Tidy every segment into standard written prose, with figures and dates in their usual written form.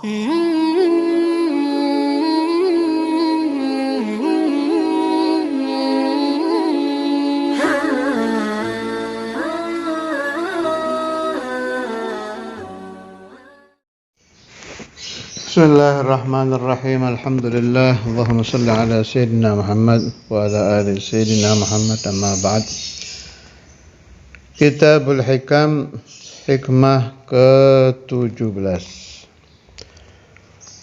Bismillahirrahmanirrahim. Alhamdulillah. Allahumma salli ala Sayyidina Muhammad wa ala ali Sayyidina Muhammad, amma ba'd. Kitabul Hikam, hikmah ke-17.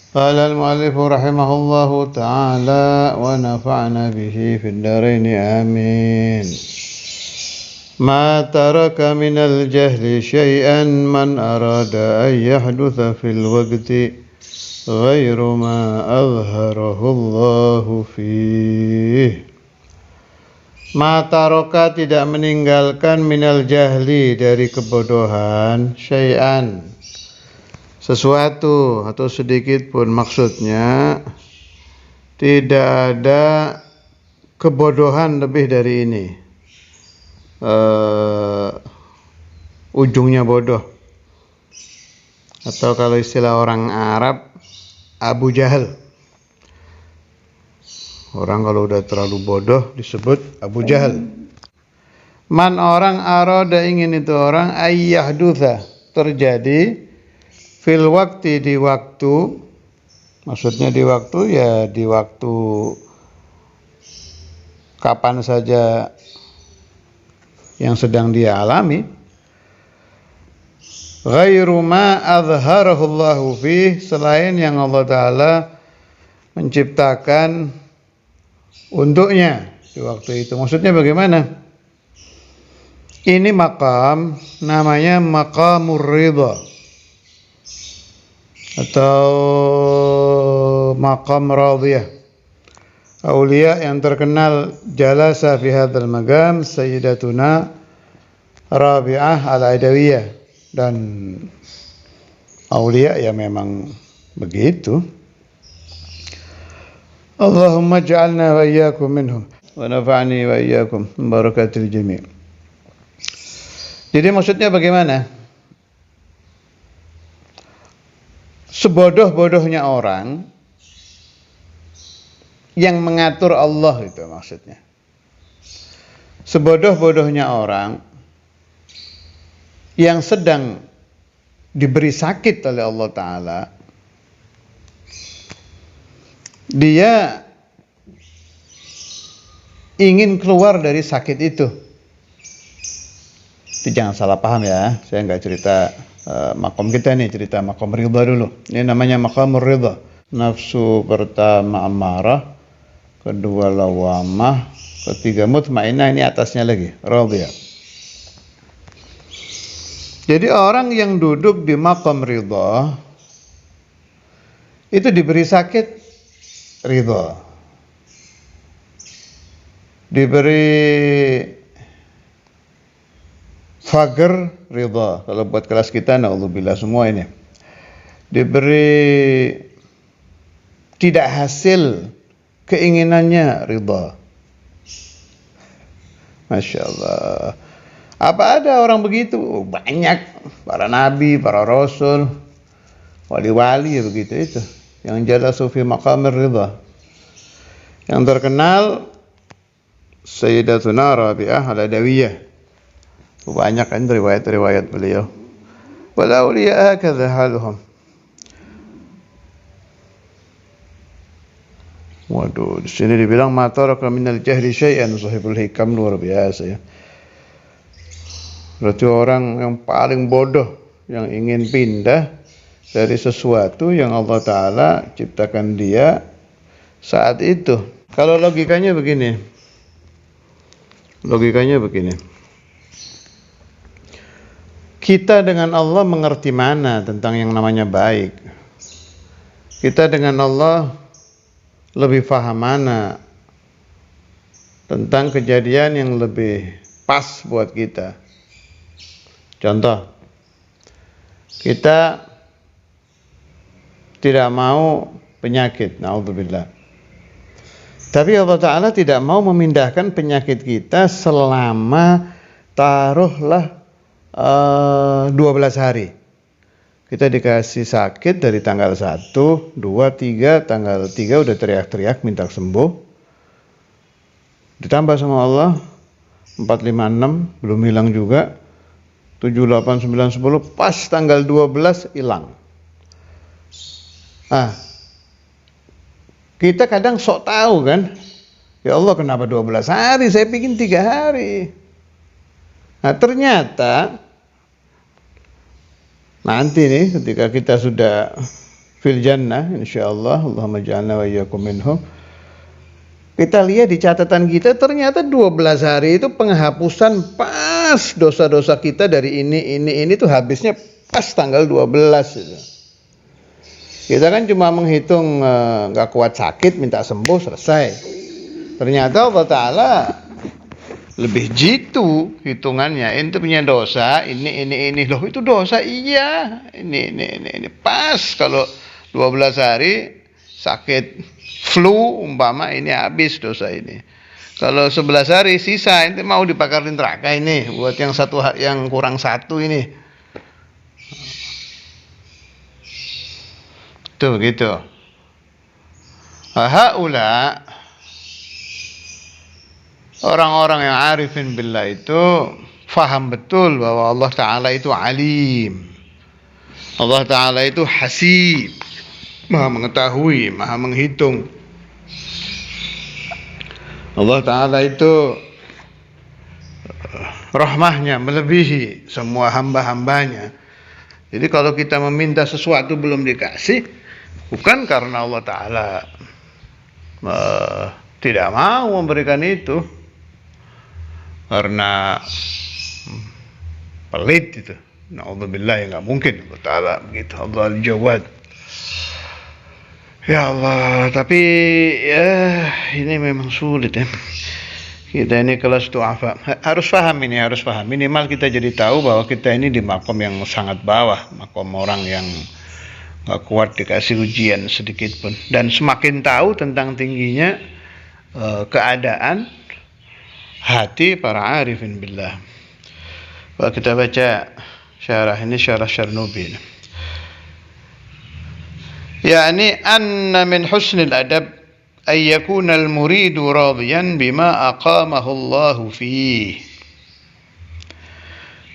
Qala al-mu'allif rahimahullahu ta'ala wa nafa'na bihi fid dharain amin. Ma taraka minal jahli syai'an man arada an yahdutha fil waqti ghairu ma azharahu Allahu fih. Ma taraka tidak meninggalkan minal jahli dari kebodohan syai'an sesuatu atau sedikit pun, maksudnya tidak ada kebodohan lebih dari ini. Ujungnya bodoh, atau kalau istilah orang Arab, Abu Jahal. Orang kalau udah terlalu bodoh disebut Abu Jahal. Man, orang arada ingin itu orang, ayyahdutha, terjadi, fil wakti, di waktu. Maksudnya di waktu, ya di waktu kapan saja yang sedang dia alami. Ghairu ma azharahu Allahu fih, selain yang Allah Ta'ala menciptakan untuknya di waktu itu. Maksudnya bagaimana? Ini makam, namanya maqamur ridha atau maqam radiyah. Aulia yang terkenal jalasa fi hadzal maqam Sayyidatuna Rabi'ah al-Adawiyah. Dan aulia ya memang begitu. Allahumma ja'alna wa iyyakum minhum wa nafa'ni wa iyyakum barakatil jami'. Jadi maksudnya bagaimana? Sebodoh-bodohnya orang yang mengatur Allah, itu maksudnya. Sebodoh-bodohnya orang yang sedang diberi sakit oleh Allah Ta'ala, dia ingin keluar dari sakit itu. Jangan salah paham ya, saya nggak cerita makom kita nih, cerita makom ridha dulu. Ini namanya makamur ridha. Nafsu pertama amarah, kedua lawamah, ketiga mutmainah, ini atasnya lagi radhiyah. Jadi orang yang duduk di maqam ridha itu diberi sakit ridha, diberi faqr ridha. Kalau buat kelas kita, naudzubillah semua ini, diberi tidak hasil keinginannya ridha. Masya Allah. Apa ada orang begitu? Banyak. Para nabi, para rasul, wali-wali ya begitu itu. Yang jalasu fi maqamir ridha. Yang terkenal Sayyidatuna Rabi'ah al-Adawiyah. Banyak kan riwayat-riwayat beliau. Wal awliya hakadha haluhum. Waduh, di sini dibilang ma taraka minal jahli syai'an, sahibul hikam, luar biasa ya. Berarti orang yang paling bodoh yang ingin pindah dari sesuatu yang Allah Ta'ala ciptakan dia saat itu. Kalau logikanya begini. Kita dengan Allah mengerti mana tentang yang namanya baik. Kita dengan Allah lebih paham mana tentang kejadian yang lebih pas buat kita. Contoh, kita tidak mau penyakit, naudzubillah. Tapi Allah Ta'ala tidak mau memindahkan penyakit kita selama taruhlah 12 hari. Kita dikasih sakit dari tanggal 1, 2, 3, tanggal 3 udah teriak-teriak minta sembuh. Ditambah sama Allah 4, 5, 6 belum hilang juga. 7, 8, 9, 10 pas tanggal 12 hilang. Ah, kita kadang sok tahu kan. Ya Allah, kenapa 12 hari? Saya bikin 3 hari. Nah, ternyata nanti nih ketika kita sudah fil jannah insyaallah, Allahumma ja'alna wa iyyakum minhum, kita lihat di catatan kita ternyata 12 hari itu penghapusan pas dosa-dosa kita dari ini tuh habisnya pas tanggal 12 gitu. Kita kan cuma menghitung gak kuat sakit minta sembuh selesai. Ternyata Allah Ta'ala lebih jitu hitungannya. Ente punya dosa, ini loh, itu dosa, iya. Ini pas kalau 12 hari sakit flu umpama, ini habis dosa ini. Kalau 11 hari sisa, ente mau dibakar di neraka ini buat yang kurang 1 ini. Tuh gitu. Haula orang-orang yang arifin billah itu faham betul bahwa Allah Ta'ala itu alim. Allah Ta'ala itu hasib, maha mengetahui, maha menghitung. Allah Ta'ala itu rahmahnya melebihi semua hamba-hambanya. Jadi kalau kita meminta sesuatu belum dikasih, bukan karena Allah Ta'ala tidak mau memberikan itu, karena pelit itu. Na'udzubillah, ya nggak mungkin Allah Ta'ala begitu. Allah al-Jawad. Ya Allah, tapi ya ini memang sulit ya. Kita ini kelas du'afa. Harus paham ini, harus paham. Minimal kita jadi tahu bahwa kita ini di makom yang sangat bawah, makom orang yang nggak kuat dikasih ujian sedikit pun. Dan semakin tahu tentang tingginya keadaan hati para arifin billah. Kalau kita baca syarah ini, syarah Syarnubi. Yani anna min husnil adab ay yakuna al-muridu radiyan bima aqamahu Allah fihi.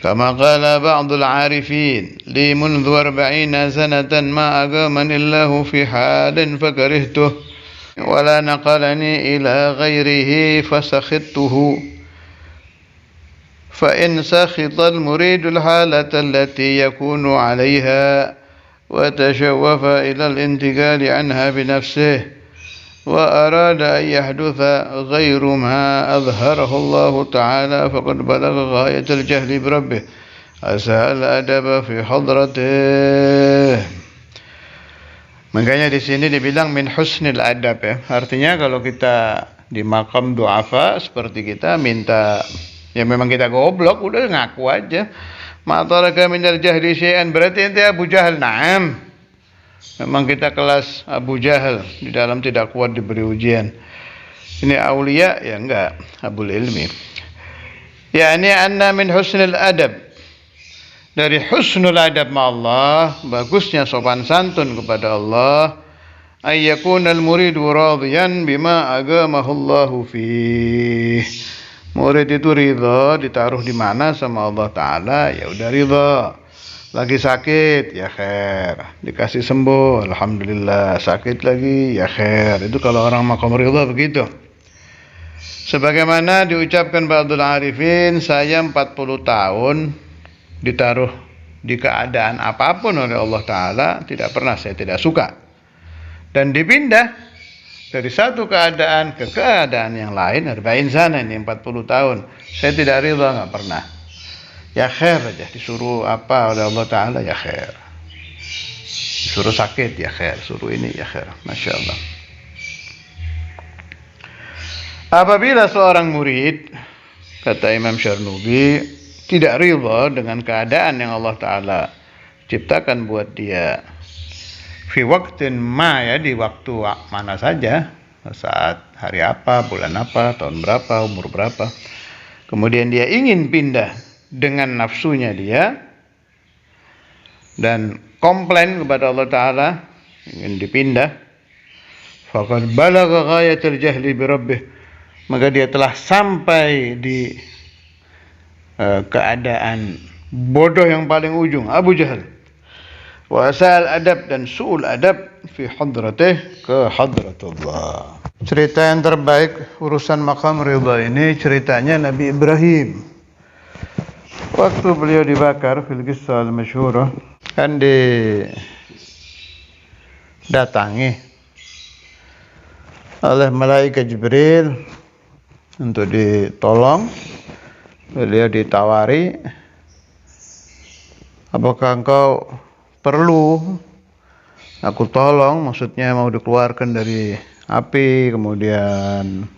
Kama qala ba'd al-arifin li mundu 40 sanatan ma aqamani Allah fi halin fakarihtuh ولا نقلني إلى غيره فسخطته فإن سخط المريد الحالة التي يكون عليها وتشوف إلى الانتقال عنها بنفسه وأراد أن يحدث غير ما أظهره الله تعالى فقد بلغ غاية الجهل بربه أساء الأدب في حضرته. Makanya di sini dibilang min husnil adab ya. Artinya kalau kita di makam du'afa seperti kita minta, ya memang kita goblok, udah ngaku aja. Ma'taraka minal jahli syai'an, berarti ente Abu Jahal. Naam. Memang kita kelas Abu Jahal, di dalam tidak kuat diberi ujian. Ini aulia ya enggak, Abul Ilmi. Ya ini anna min husnil adab. Dari husnul adab ma Allah, bagusnya sopan santun kepada Allah, ayyakunal muridu radiyan bima agamahu Allahu fih. Murid itu ridha ditaruh di mana sama Allah Ta'ala, ya udah ridha. Lagi sakit, ya khair. Dikasih sembuh, alhamdulillah. Sakit lagi, ya khair. Itu kalau orang maqam ridha begitu. Sebagaimana diucapkan ba'dul arifin, saya 40 tahun ditaruh di keadaan apapun oleh Allah Ta'ala, tidak pernah saya tidak suka. Dan dipindah dari satu keadaan ke keadaan yang lain, 40 sana ini 40 tahun. Saya tidak ridha, nggak pernah. Ya khair aja, disuruh apa oleh Allah Ta'ala, ya khair. Disuruh sakit, ya khair. Suruh ini, ya khair. Masya Allah. Apabila seorang murid, kata Imam Syarnubi, tidak ridha dengan keadaan yang Allah Ta'ala ciptakan buat dia, fi waktin ma, ya di waktu mana saja, saat hari apa, bulan apa, tahun berapa, umur berapa, kemudian dia ingin pindah dengan nafsunya dia dan komplain kepada Allah Ta'ala, ingin dipindah, faqad balagha ghayatal jahli bi rabbih, maka dia telah sampai di keadaan bodoh yang paling ujung, Abu Jahal. Wa asal adab dan su'ul adab fi hadratih, ke hadratullah. Cerita yang terbaik urusan maqam ridha ini ceritanya Nabi Ibrahim. Waktu beliau dibakar fil qissah al-masyhurah, kan didatangi oleh malaikat Jibril untuk ditolong. Beliau ditawari, apakah engkau perlu aku tolong, maksudnya mau dikeluarkan dari api, kemudian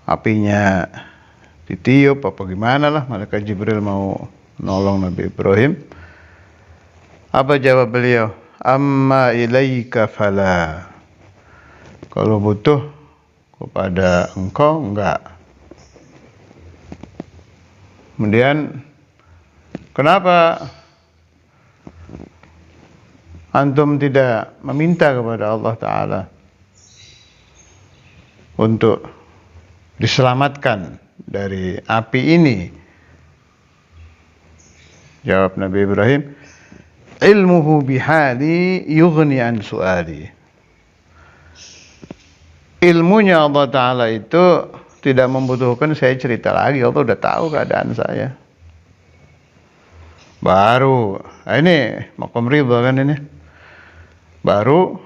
apinya ditiup apa gimana lah, malaikat Jibril mau nolong Nabi Ibrahim. Apa jawab beliau? Amma ilaika fala, kalau butuh kepada engkau enggak. Kemudian kenapa antum tidak meminta kepada Allah Ta'ala untuk diselamatkan dari api ini? Jawab Nabi Ibrahim, ilmuhu bihali yughni an su'ali. Ilmunya Allah Ta'ala itu tidak membutuhkan saya cerita lagi. Allah udah tahu keadaan saya. Baru ini maqam ridha kan ini. Baru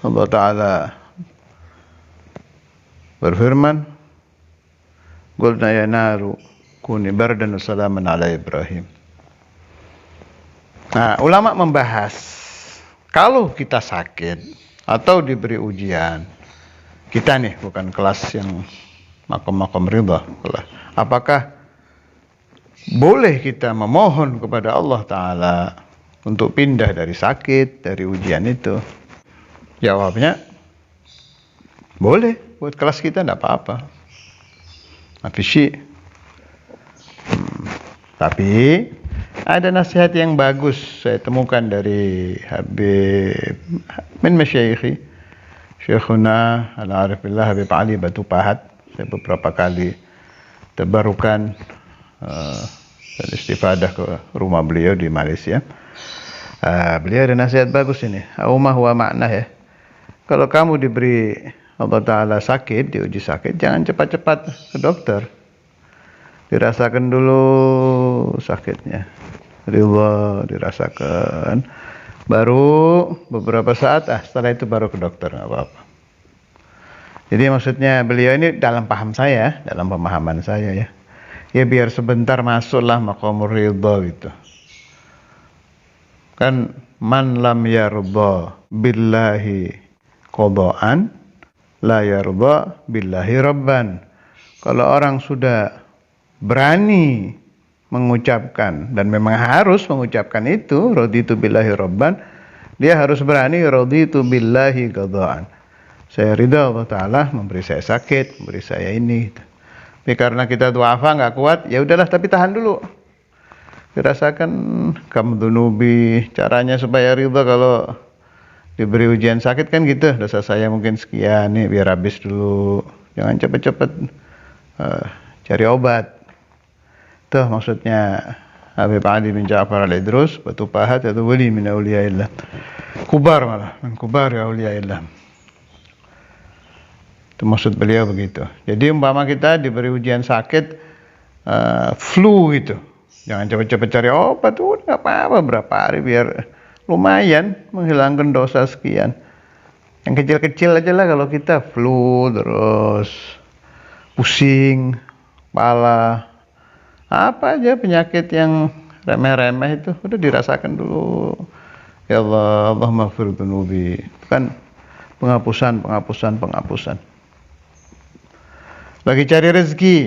Allah Ta'ala berfirman, qulna ya naru kuni bardan wa salaman ala Ibrahim. Nah, ulama membahas, kalau kita sakit atau diberi ujian, kita nih bukan kelas yang maqam ridha, apakah boleh kita memohon kepada Allah Ta'ala untuk pindah dari sakit, dari ujian itu? Jawabnya, boleh. Buat kelas kita tidak apa-apa. Tapi ada nasihat yang bagus saya temukan dari Habib min masyayikhi, Syekhuna Al-Arif Billah Habib Ali Batu Pahat. Saya beberapa kali tabarukan dan istifadah ke rumah beliau di Malaysia. Beliau ada nasihat bagus ini. Aumah wa makna ya. Kalau kamu diberi Allah Ta'ala sakit, diuji sakit, jangan cepat-cepat ke dokter. Dirasakan dulu sakitnya. Ridha dirasakan. Baru beberapa saat, setelah itu baru ke dokter, nggak apa-apa. Jadi maksudnya beliau ini dalam paham saya, dalam pemahaman saya ya. Ya biar sebentar masuklah maqamur ridha gitu. Kan man lam yarda billahi qada'an la yarda billahi rabban. Kalau orang sudah berani mengucapkan, dan memang harus mengucapkan itu, raditu billahi rabban, dia harus berani raditu billahi qada'an. Saya ridha Allah Ta'ala memberi saya sakit, memberi saya ini. Tapi karena kita duafa nggak kuat, ya udahlah, tapi tahan dulu. Dirasakan kamu dunubi, caranya supaya ridha kalau diberi ujian sakit kan gitu, dosa saya mungkin sekian nih, biar habis dulu, jangan cepet-cepet cari obat. Tuh maksudnya Habib Ali bin Ja'far al-Idrus Batu Pahat, itu wali min awliyaillah, kubar malah, min kubar ya awliyaillah. Itu maksud beliau begitu. Jadi umpama kita diberi ujian sakit flu gitu, jangan cepet-cepet cari obat, udah nggak apa-apa berapa hari biar lumayan menghilangkan dosa sekian. Yang kecil-kecil aja lah, kalau kita flu terus pusing kepala, apa aja penyakit yang remeh-remeh itu udah dirasakan dulu. Ya Allah, Allahumma ighfir dzunubi. Kan penghapusan. Lagi cari rezeki.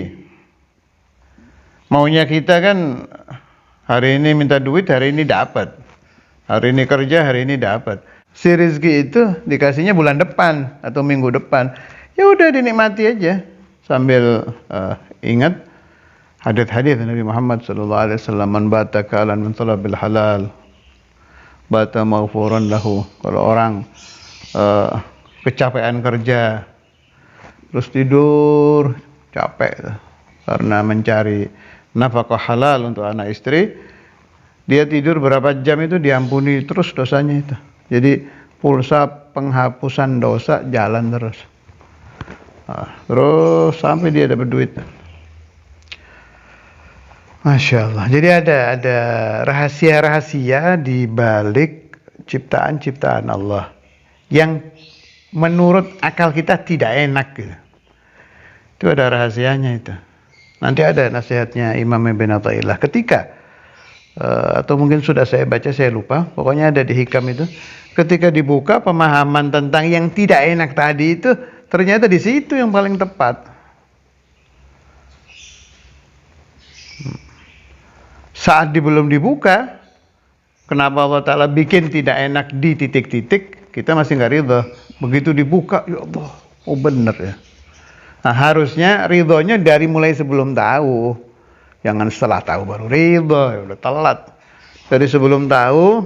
Maunya kita kan hari ini minta duit, hari ini dapat. Hari ini kerja, hari ini dapat. Si rezeki itu dikasihnya bulan depan atau minggu depan. Ya udah dinikmati aja sambil ingat hadits Nabi Muhammad sallallahu alaihi wasallam, man bata kalan min talabil halal bata maghfuran lahu. Kalau orang kecapean kerja terus tidur capek karena mencari nafkah halal untuk anak istri, dia tidur berapa jam itu diampuni terus dosanya itu. Jadi pulsa penghapusan dosa jalan terus. Terus sampai dia dapat duit. Masya Allah. Jadi ada rahasia-rahasia di balik ciptaan-ciptaan Allah yang menurut akal kita tidak enak gitu. Itu ada rahasianya itu. Nanti ada nasihatnya Imam Ibn Athaillah ketika atau mungkin sudah saya baca, saya lupa. Pokoknya ada di Hikam itu. Ketika dibuka pemahaman tentang yang tidak enak tadi itu, ternyata di situ yang paling tepat. Saat belum dibuka, kenapa Allah Ta'ala bikin tidak enak di titik-titik, kita masih nggak ridho. Begitu dibuka, ya Allah, oh bener ya. Nah, harusnya ridhonya dari mulai sebelum tahu. Jangan setelah tahu baru ridho, ya udah telat. Dari sebelum tahu,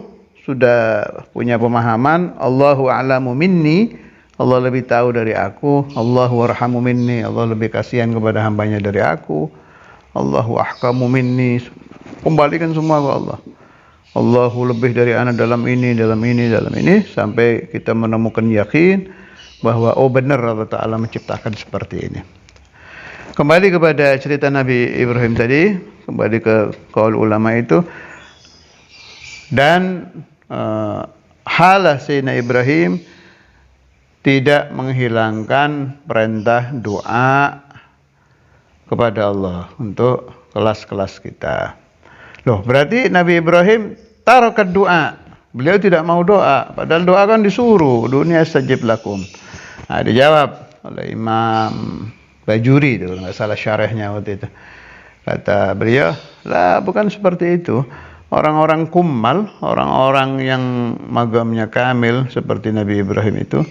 sudah punya pemahaman, Allahu a'lamu minni, Allah lebih tahu dari aku, Allahu arhamu minni, Allah lebih kasihan kepada hambanya dari aku, Allahu ahkamu minni, kembalikan semua ke Allah. Allahu lebih dari anak dalam ini, sampai kita menemukan yakin bahwa oh benar Allah Ta'ala menciptakan seperti ini. Kembali kepada cerita Nabi Ibrahim tadi, kembali ke qaul ulama itu, dan halah Sayyidina Ibrahim tidak menghilangkan perintah doa kepada Allah untuk kelas-kelas kita. Loh, berarti Nabi Ibrahim tarokat doa. Beliau tidak mau doa, padahal doa kan disuruh, dunia astajib lakum. Nah, dijawab oleh Imam Bajuri itu, nggak salah syarahnya waktu itu. Kata beliau, lah bukan seperti itu. Orang-orang kumal, orang-orang yang magamnya kamil seperti Nabi Ibrahim itu,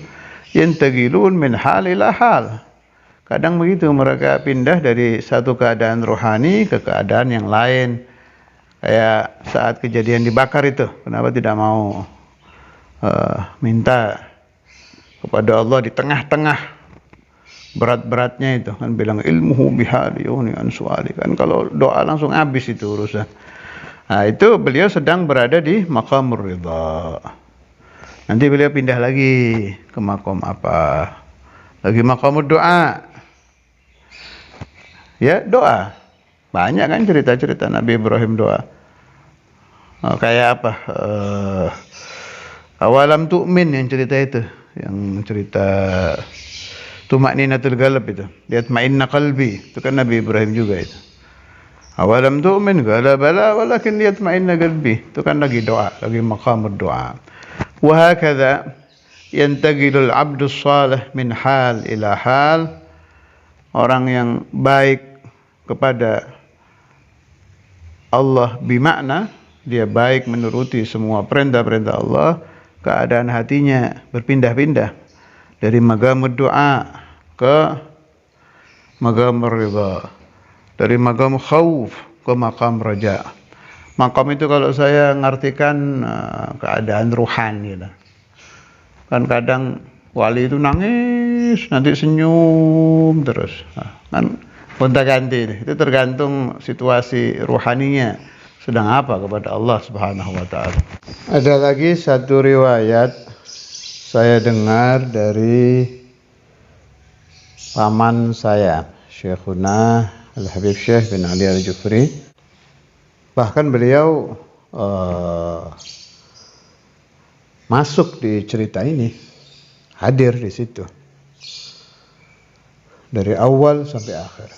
yantagilun min hal ila hal. Kadang begitu, mereka pindah dari satu keadaan rohani ke keadaan yang lain. Kayak saat kejadian dibakar itu, kenapa tidak mau minta kepada Allah di tengah-tengah berat-beratnya itu, kan bilang ilmuhu bihadiyuni ansuali, kan kalau doa langsung habis itu urusan. Nah, itu beliau sedang berada di maqamur ridha. Nanti beliau pindah lagi ke maqam apa? Lagi maqamud doa. Ya, doa. Banyak kan cerita-cerita Nabi Ibrahim doa. Kayak apa? Awalam tu'min yang cerita itu, yang cerita tumakninatul qalb itu. Yatma'inna qalbi, itu kan Nabi Ibrahim juga itu. Awalam tu'min, qala bala walakin yatma'inna qalbi. Itu kan lagi doa, lagi maqamud doa. Wa hakadha yantaqilul 'abdus salih min hal ila hal. Orang yang baik kepada Allah bimakna dia baik menuruti semua perintah-perintah Allah, keadaan hatinya berpindah-pindah dari maqamud doa ke maqam ridha, dari maqam khauf ke maqam raja. Maqam itu kalau saya ngartikan keadaan ruhani lah. Kan kadang wali itu nangis, nanti senyum terus. Kan gonta-ganti, itu tergantung situasi ruhaninya sedang apa kepada Allah Subhanahu wa taala. Ada lagi satu riwayat saya dengar dari paman saya, Syekhuna Al-Habib Syekh bin Ali Al-Jufri. Bahkan beliau masuk di cerita ini, hadir di situ dari awal sampai akhir.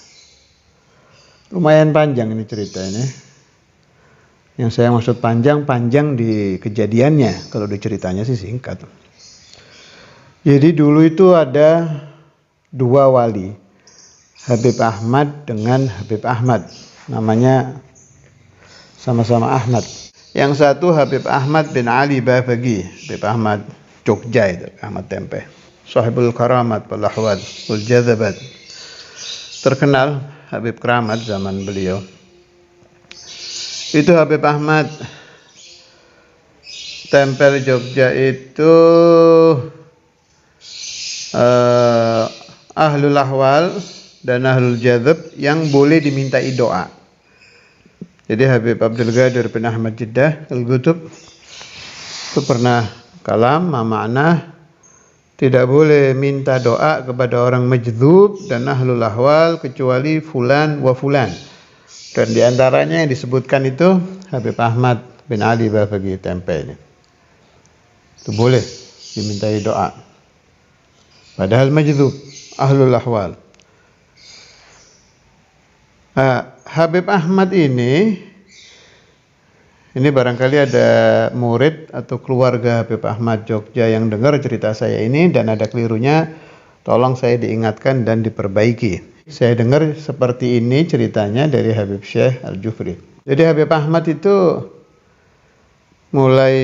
Lumayan panjang ini cerita ini. Yang saya maksud panjang di kejadiannya. Kalau di ceritanya sih singkat. Jadi dulu itu ada dua wali, Habib Ahmad dengan Habib Ahmad. Namanya sama-sama Ahmad. Yang satu Habib Ahmad bin Ali Bafagi, Habib Ahmad Jogja itu, Ahmad Tempe. Sahibul Karamat wal Ahwad wal Jazabat. Terkenal Habib Keramat zaman beliau. Itu Habib Ahmad Tempel Jogja itu ahlul ahwal dan ahlul jadzab yang boleh dimintai doa. Jadi Habib Abdul Qadir bin Ahmad Jeddah Al-Qutb itu pernah kalam makna tidak boleh minta doa kepada orang majdzub dan ahlul ahwal kecuali fulan wa fulan. Dan diantaranya yang disebutkan itu Habib Ahmad bin Ali Bafaqi Tempe ini. Itu boleh dimintai doa. Padahal majdzub ahlul ahwal. Habib Ahmad ini barangkali ada murid atau keluarga Habib Ahmad Jogja yang dengar cerita saya ini dan ada kelirunya, tolong saya diingatkan dan diperbaiki. Saya dengar seperti ini ceritanya dari Habib Syekh Al-Jufri. Jadi Habib Ahmad itu mulai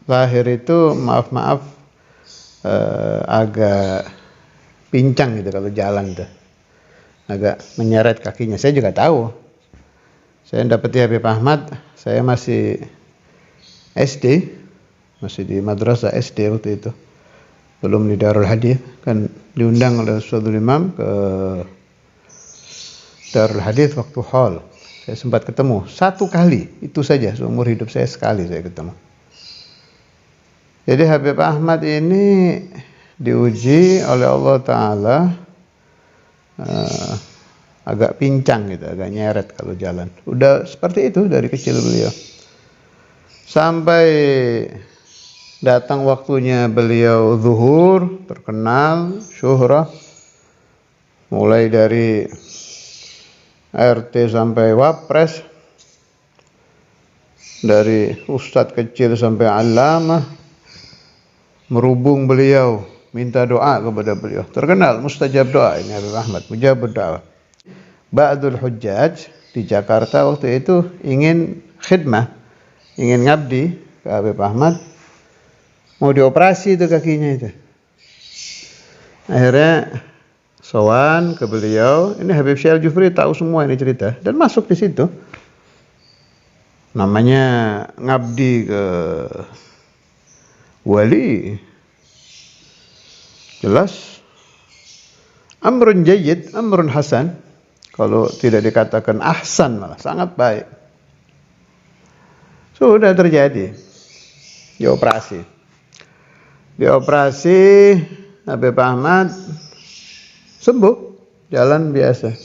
lahir itu maaf agak pincang gitu kalau jalan tuh. Agak menyeret kakinya. Saya juga tahu. Saya dapati Habib Ahmad, saya masih SD, masih di madrasah SD waktu itu. Belum di Darul Hadith, kan diundang oleh Ustadzul Imam ke Darul Hadith waktu haul. Saya sempat ketemu satu kali, itu saja seumur hidup saya sekali saya ketemu. Jadi Habib Ahmad ini diuji oleh Allah Ta'ala agak pincang gitu, agak nyeret kalau jalan. Udah seperti itu dari kecil beliau. Sampai datang waktunya beliau zuhur, terkenal, syuhrah. Mulai dari RT sampai wapres. Dari ustadz kecil sampai alamah. Merubung beliau, minta doa kepada beliau. Terkenal mustajab doa ini Habib Ahmad, mujabud doa. Ba'dul Hujjaj di Jakarta waktu itu ingin khidmah, ingin ngabdi ke Habib Ahmad, mau dioperasi itu kakinya itu. Akhirnya sowan ke beliau, ini Habib Syekh Al-Jufri tahu semua ini cerita dan masuk di situ. Namanya ngabdi ke wali, jelas amrun jayyid, amrun hasan. Kalau tidak dikatakan ahsan malah sangat baik. Sudah terjadi. Dioperasi Habib Ahmad sembuh, jalan biasa.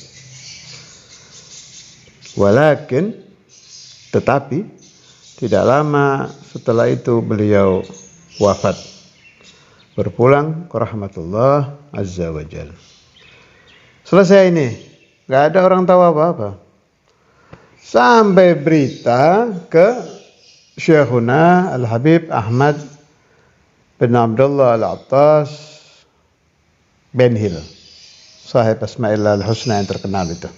Walakin tetapi tidak lama setelah itu beliau wafat, berpulang ke rahmatullah azza wa jalla. Selesai ini, gak ada orang tahu apa-apa. Sampai berita ke Syekhuna Al-Habib Ahmad bin Abdullah Al-Attas Ben Hil, sahib Asma'illah Al-Husna yang terkenal itu.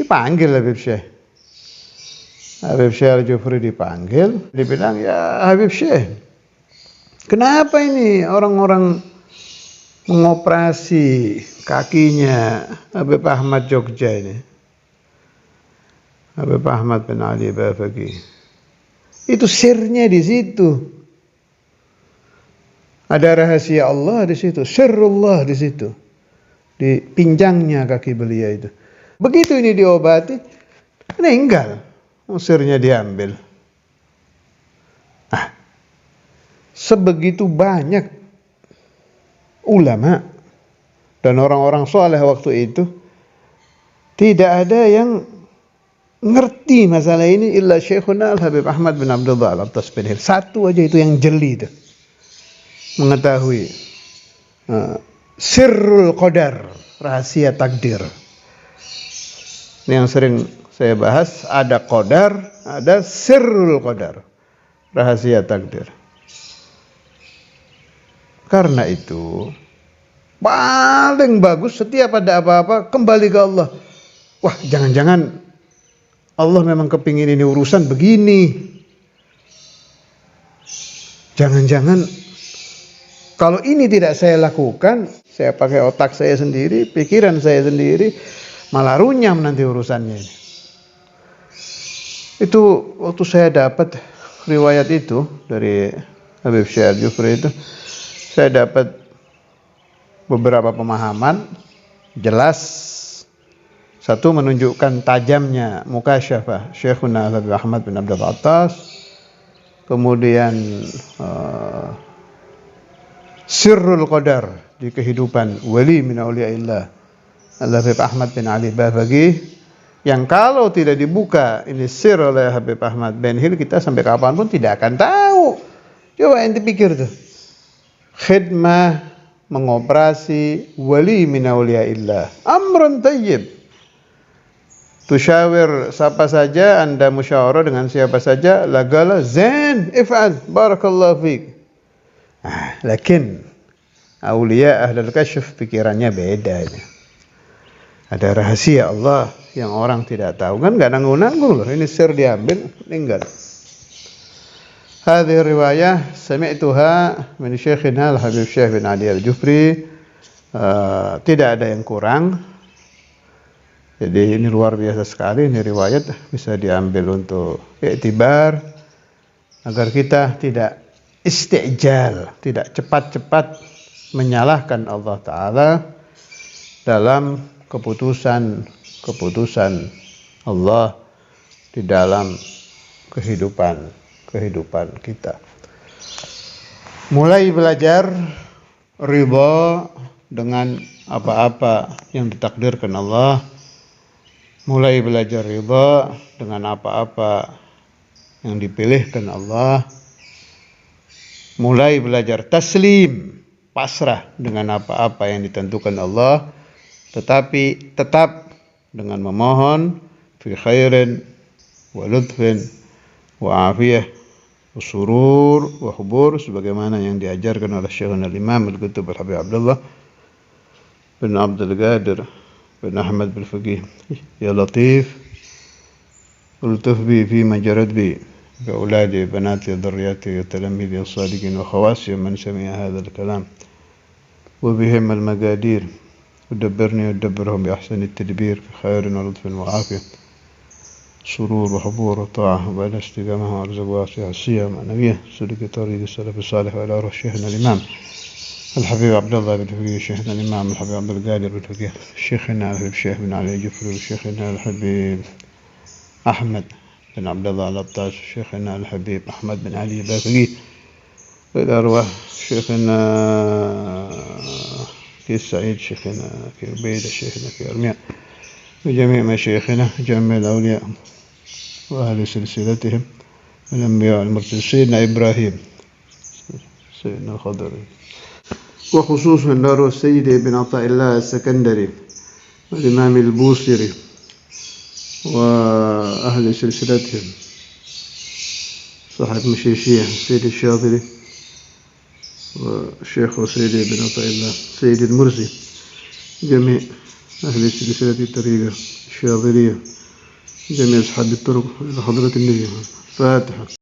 Dipanggil Habib Syekh. Habib Syekh Al-Jufri dipanggil, dibilang, ya Habib Syekh, kenapa ini orang-orang mengoperasi kakinya Habib Ahmad Jogja ini? Habib Ahmad bin Ali Bafaqi. Itu sirnya di situ. Ada rahasia Allah di situ, sirrullah di situ. Di pinjangnya kaki beliau itu. Begitu ini diobati, meninggal. Sirnya diambil. Sebegitu banyak ulama dan orang-orang soleh waktu itu, tidak ada yang ngerti masalah ini illa Syekhuna Al-Habib Ahmad bin Abdullah Al-Attas bin Hil. Satu aja itu yang jeli itu, mengetahui sirrul qadar, rahasia takdir. Ini yang sering saya bahas, ada qadar, ada sirrul qadar, rahasia takdir. Karena itu paling bagus setiap ada apa-apa kembali ke Allah. Wah, jangan-jangan Allah memang kepingin ini urusan begini. Jangan-jangan kalau ini tidak saya lakukan, saya pakai otak saya sendiri, pikiran saya sendiri, malah runyam nanti urusannya ini. Itu waktu saya dapat riwayat itu dari Habib Syekh Al-Jufri itu saya dapat beberapa pemahaman jelas. Satu, menunjukkan tajamnya mukasyafah Syekhuna Habib Ahmad bin Abdul Attas. Kemudian sirrul qadar di kehidupan wali min auliyaillah Habib Ahmad bin Ali Bafaqih, yang kalau tidak dibuka ini sir oleh Habib Ahmad bin Hil, kita sampai kapanpun tidak akan tahu. Coba ente pikir tuh, khidmah mengoperasi wali min auliyaillah, amrun tayyib. Tusyawir siapa saja, anda musyawarah dengan siapa saja, lagala zain if'al barakallahu fiik. Lakin aulia ahlul kasyf pikirannya beda ini. Ada rahasia Allah yang orang tidak tahu, kan enggak nanggung-nanggung loh, ini sir diambil meninggal. Hadhihi riwayah sami'tuha min Syekhina Al-Habib Syekh bin Ali Al-Jufri. Tidak ada yang kurang. Jadi ini luar biasa sekali, ini riwayat bisa diambil untuk iktibar agar kita tidak istijal, tidak cepat-cepat menyalahkan Allah Ta'ala dalam keputusan Allah di dalam kehidupan kita. Mulai belajar ridha dengan apa-apa yang ditakdirkan Allah. Mulai belajar ridha dengan apa-apa yang dipilihkan Allah. Mulai belajar taslim, pasrah dengan apa-apa yang ditentukan Allah, tetapi tetap dengan memohon fi khairin wa lutfin wa afiyah wa surur wa hubur, sebagaimana yang diajarkan oleh Syekhul Imam Al-Qutb Al-Habib Abdullah bin Abdul Qadir bin Ahmad bin Faqih. Ya Latif ultuf bi fi majarad bi بأولادي بناتي ذرياتي وتلاميذي الصادقين وخواسي من سمع هذا الكلام وبهم المقادير ودبرني ودبرهم بأحسن التدبير في خير ولطف وعافية سرور وحبور وطاعة وبعد استقامة وأرزق واسعة السيئة معنوية سلك طريق السلف الصالح وإلى روح شيخنا الإمام الحبيب عبد الله بن فقيه، شيخنا الإمام الحبيب عبد القادر بن فقيه، شيخنا الشيخ بن علي الجفري، شيخنا الحبيب أحمد بن عبد الله العطاس، شيخنا الحبيب أحمد بن علي الباقي، وإلى أرواح شيخنا في السعيد، شيخنا في عبيدة، شيخنا في أرميا، وجميع مشايخنا جميع الأولياء وأهل سلسلتهم من الأنبياء المرسلين، سيدنا إبراهيم، سيدنا الخضر، وخصوصا دار السيد ابن عطاء الله السكندري والإمام البوصيري وأهل سلسلتهم صاحب مشيشية سيد الشاطري والشيخ سيد ابن عطاء الله سيد المرسي، جميع أهل سلسلة الطريقة الشاطرية، جميع أصحاب الطرق إلى حضرة النبي. فاتحة.